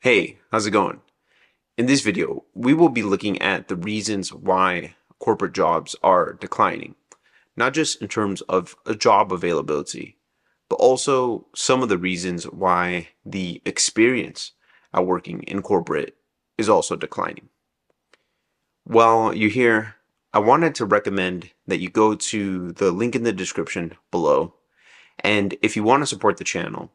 Hey, how's it going? In this video, we will be looking at the reasons why corporate jobs are declining, not just in terms of a job availability, but also some of the reasons why the experience at working in corporate is also declining. While you're here, I wanted to recommend that you go to the link in the description below, and if you want to support the channel,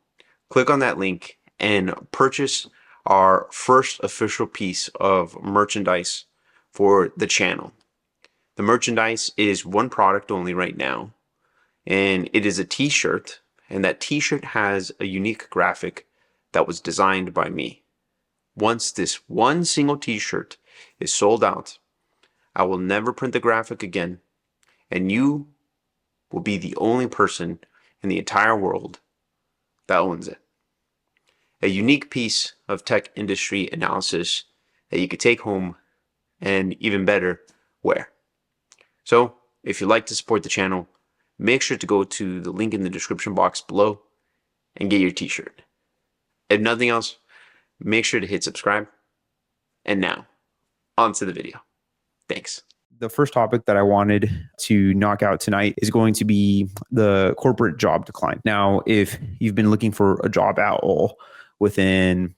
click on that link and purchase our first official piece of merchandise for the channel. The merchandise is one product only right now, and it is a t-shirt, and that t-shirt has a unique graphic that was designed by me. Once this one single t-shirt is sold out, I will never print the graphic again, and you will be the only person in the entire world that owns it. A unique piece of tech industry analysis that you could take home and, even better, wear. So if you'd like to support the channel, make sure to go to the link in the description box below and get your t-shirt. If nothing else, make sure to hit subscribe. And now, on to the video. Thanks. The first topic that I wanted to knock out tonight is going to be the corporate job decline. Now, if you've been looking for a job at all within,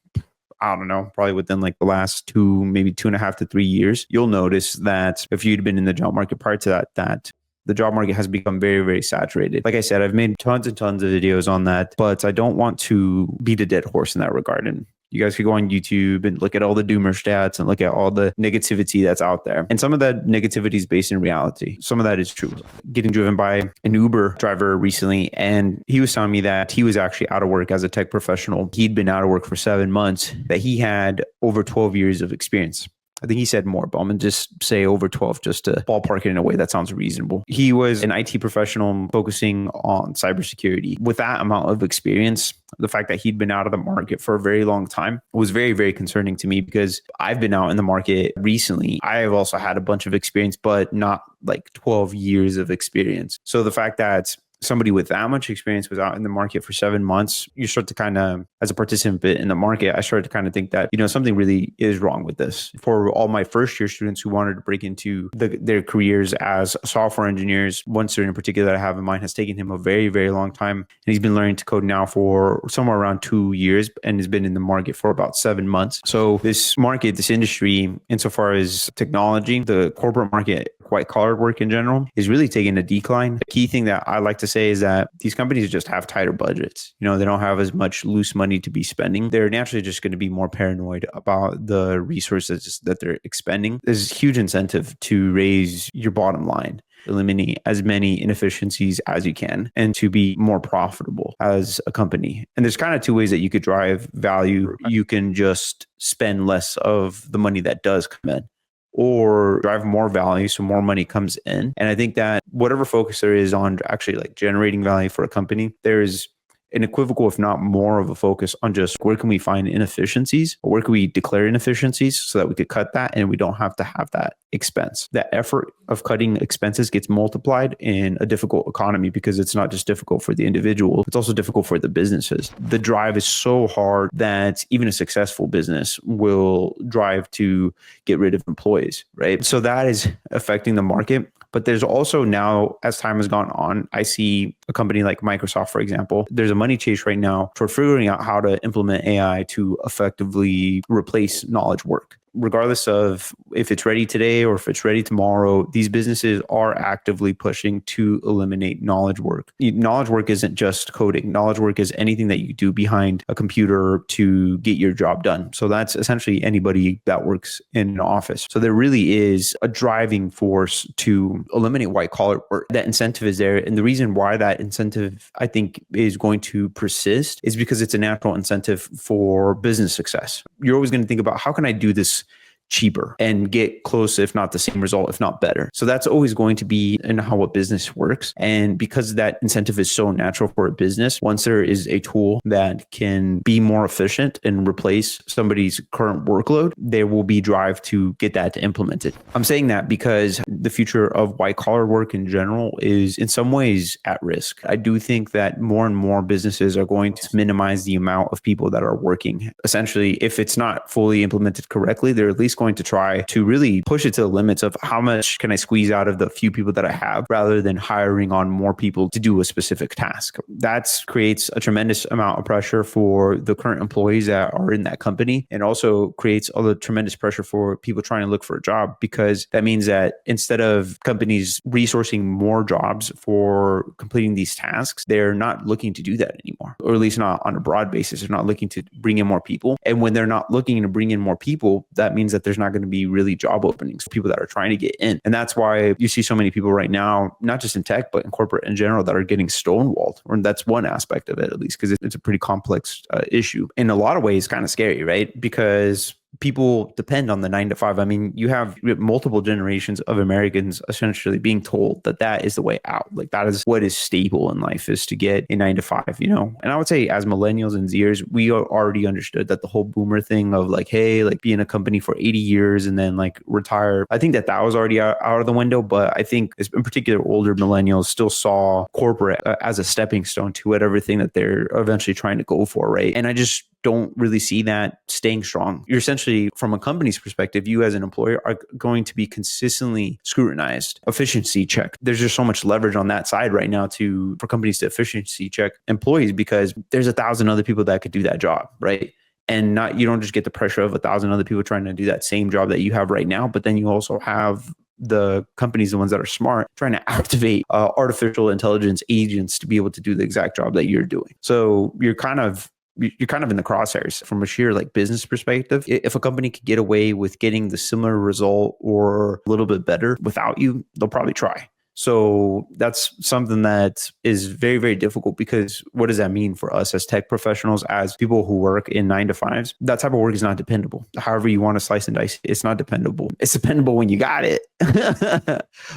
I don't know, probably within like the last maybe 2.5 to 3 years, you'll notice that if you'd been in the job market prior to that the job market has become very, very saturated. Like I said, I've made tons and tons of videos on that, but I don't want to beat a dead horse in that regard. And you guys could go on YouTube and look at all the doomer stats and look at all the negativity that's out there. And some of that negativity is based in reality. Some of that is true. Getting driven by an Uber driver recently, and he was telling me that he was actually out of work as a tech professional. He'd been out of work for 7 months, that he had over 12 years of experience. I think he said more, but I'm going to just say over 12 just to ballpark it in a way that sounds reasonable. He was an IT professional focusing on cybersecurity. With that amount of experience, the fact that he'd been out of the market for a very long time was very, very concerning to me, because I've been out in the market recently. I have also had a bunch of experience, but not like 12 years of experience. So the fact that somebody with that much experience was out in the market for 7 months, you start to kind of, as a participant in the market, I started to kind of think that, something really is wrong with this. For all my first year students who wanted to break into their careers as software engineers, one student in particular that I have in mind has taken him a very, very long time. And he's been learning to code now for somewhere around 2 years and has been in the market for about 7 months. So this market, this industry, insofar as technology, the corporate market, white collar work in general, is really taking a decline. The key thing that I like to say is that these companies just have tighter budgets. They don't have as much loose money to be spending. They're naturally just going to be more paranoid about the resources that they're expending. There's a huge incentive to raise your bottom line, eliminate as many inefficiencies as you can, and to be more profitable as a company. And there's kind of two ways that you could drive value. You can just spend less of the money that does come in, or drive more value so more money comes in. And I think that whatever focus there is on actually like generating value for a company, there's an equivocal, if not more of a focus on just where can we find inefficiencies, or where can we declare inefficiencies so that we could cut that and we don't have to have that expense. That effort of cutting expenses gets multiplied in a difficult economy, because it's not just difficult for the individual, it's also difficult for the businesses. The drive is so hard that even a successful business will drive to get rid of employees, right? So that is affecting the market. But there's also now, as time has gone on, I see a company like Microsoft, for example, there's a money chase right now for figuring out how to implement AI to effectively replace knowledge work. Regardless of if it's ready today or if it's ready tomorrow, these businesses are actively pushing to eliminate knowledge work. Knowledge work isn't just coding. Knowledge work is anything that you do behind a computer to get your job done. So that's essentially anybody that works in an office. So there really is a driving force to eliminate white collar work. That incentive is there. And the reason why that incentive, I think, is going to persist is because it's a natural incentive for business success. You're always going to think about, how can I do this cheaper and get close, if not the same result, if not better. So that's always going to be in how a business works. And because that incentive is so natural for a business, once there is a tool that can be more efficient and replace somebody's current workload, there will be drive to get that to implement it. I'm saying that because the future of white collar work in general is in some ways at risk. I do think that more and more businesses are going to minimize the amount of people that are working. Essentially, if it's not fully implemented correctly, they're at least going to try to really push it to the limits of how much can I squeeze out of the few people that I have, rather than hiring on more people to do a specific task. That creates a tremendous amount of pressure for the current employees that are in that company, and also creates all the tremendous pressure for people trying to look for a job, because that means that instead of companies resourcing more jobs for completing these tasks, they're not looking to do that anymore, or at least not on a broad basis. They're not looking to bring in more people. And when they're not looking to bring in more people, that means that there's not going to be really job openings for people that are trying to get in. And that's why you see so many people right now, not just in tech, but in corporate in general, that are getting stonewalled. Or that's one aspect of it, at least, because it's a pretty complex issue. In a lot of ways, kind of scary, right? Because people depend on the 9 to 5. I mean, you have multiple generations of Americans essentially being told that that is the way out. Like, that is what is stable in life, is to get a 9 to 5, you know? And I would say as millennials and Zers, we already understood that the whole boomer thing of like, hey, like be in a company for 80 years and then like retire. I think that was already out of the window, but I think in particular, older millennials still saw corporate as a stepping stone to everything that they're eventually trying to go for, right? And I just don't really see that staying strong. You're essentially, from a company's perspective, you as an employer are going to be consistently scrutinized. Efficiency check. There's just so much leverage on that side right now for companies to efficiency check employees, because there's 1,000 other people that could do that job, right? And you don't just get the pressure of 1,000 other people trying to do that same job that you have right now, but then you also have the companies, the ones that are smart, trying to activate artificial intelligence agents to be able to do the exact job that you're doing. So you're kind of in the crosshairs from a sheer like business perspective. If a company could get away with getting the similar result or a little bit better without you, they'll probably try. So that's something that is very, very difficult, because what does that mean for us as tech professionals, as people who work in 9 to 5s? That type of work is not dependable. However you want to slice and dice, it's not dependable. It's dependable when you got it,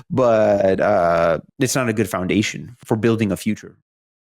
but it's not a good foundation for building a future.